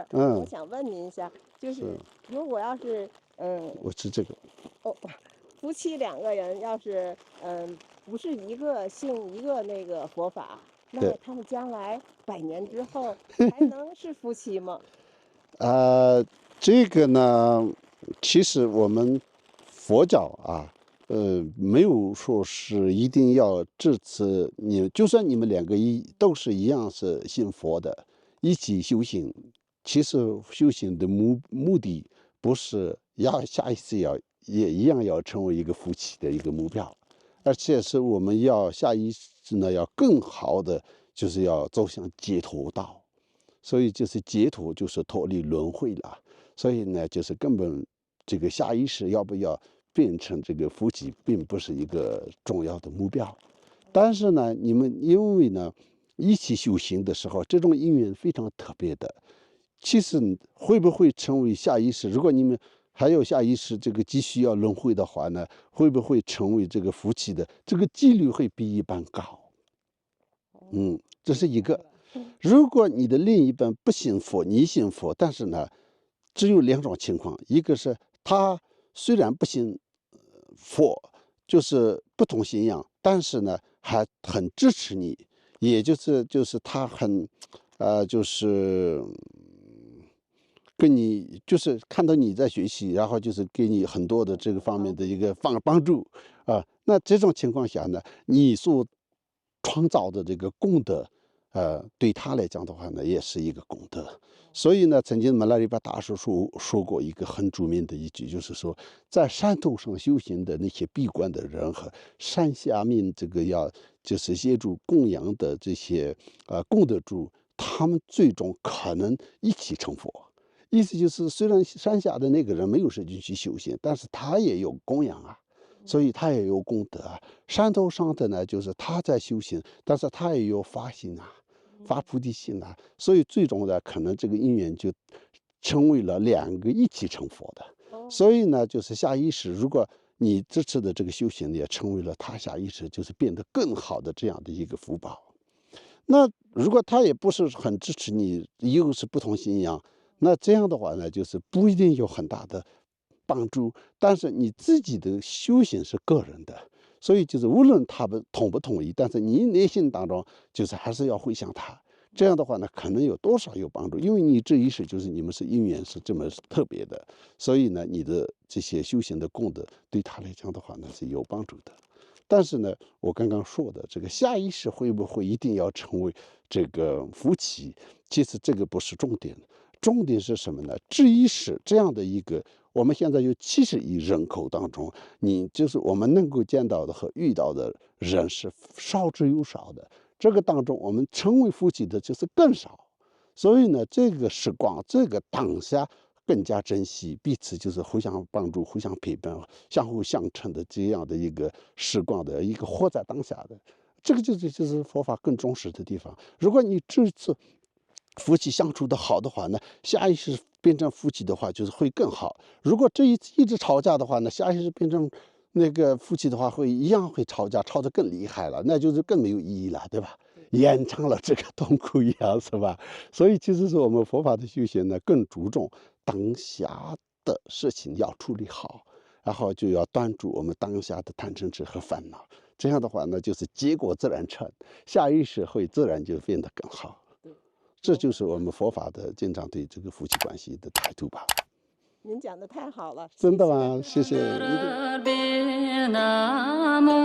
的。嗯，我想问您一下，就是是，如果要是我吃这个。哦，夫妻两个人要是不是一个信一个那个佛法，那对。他们将来100年之后还能是夫妻吗？呃，这个呢，其实我们佛教啊，没有说是一定要这次你就算你们两个都是一样是信佛的，一起修行，其实修行的目的不是要下一次也一样要成为一个夫妻的一个目标，而且是我们要下一次呢要更好的，就是要走向解脱道。所以就是解脱，就是脱离轮回了。所以呢，就是根本这个下意识要不要变成这个夫妻，并不是一个重要的目标。但是呢，你们因为呢一起修行的时候，这种因缘非常特别的。其实会不会成为下意识？如果你们还有下意识这个继续要轮回的话呢，会不会成为这个夫妻的这个几率会比一般高？这是一个。如果你的另一半不信佛，你信佛，但是呢，只有两种情况，一个是他虽然不信佛，就是不同信仰，但是呢还很支持你，也就是他很，就是跟你就是看到你在学习，然后就是给你很多的这个方面的一个帮助啊。那这种情况下呢，你所创造的这个功德，对他来讲的话呢，也是一个功德。所以呢，曾经马拉里巴大师说过一个很著名的一句，就是说，在山头上修行的那些闭关的人和山下面这个就是协助供养的这些功德主，他们最终可能一起成佛。意思就是，虽然山下的那个人没有时间去修行，但是他也有供养啊，所以他也有功德啊。山头上的呢，就是他在修行，但是他也有发心啊，发菩提心啊，所以最终呢，可能这个因缘就成为了两个一起成佛的。所以呢，就是下意识，如果你这次的这个修行也成为了他下意识，就是变得更好的这样的一个福报。那如果他也不是很支持你，又是不同信仰，那这样的话呢，就是不一定有很大的帮助。但是你自己的修行是个人的，所以就是无论他们同不同意，但是你内心当中就是还是要回向他。这样的话呢，可能有多少有帮助，因为你这一世就是你们是因缘是这么特别的，所以呢，你的这些修行的功德对他来讲的话呢是有帮助的。但是呢，我刚刚说的这个下意识会不会一定要成为这个夫妻？其实这个不是重点，重点是什么呢？这一世这样的一个，我们现在有70亿人口当中，你就是我们能够见到的和遇到的人是少之又少的。这个当中，我们成为夫妻的就是更少。所以呢，这个时光，这个当下更加珍惜彼此，就是互相帮助、互相陪伴、相互相成的这样的一个时光的一个活在当下的，这个就是佛法更重视的地方。如果你这次夫妻相处的好的话呢，下一世变成夫妻的话，就是会更好。如果这一次一直吵架的话呢，下一世变成那个夫妻的话，会一样会吵架，吵得更厉害了，那就是更没有意义了，对吧？延长了这个痛苦一样，是吧？所以其实是我们佛法的修行呢，更注重当下的事情要处理好，然后就要断住我们当下的贪嗔痴和烦恼。这样的话呢，就是结果自然成，下意识会自然就变得更好。这就是我们佛法的经常对这个夫妻关系的态度吧。您讲的太好了，真的吗？谢谢。一定。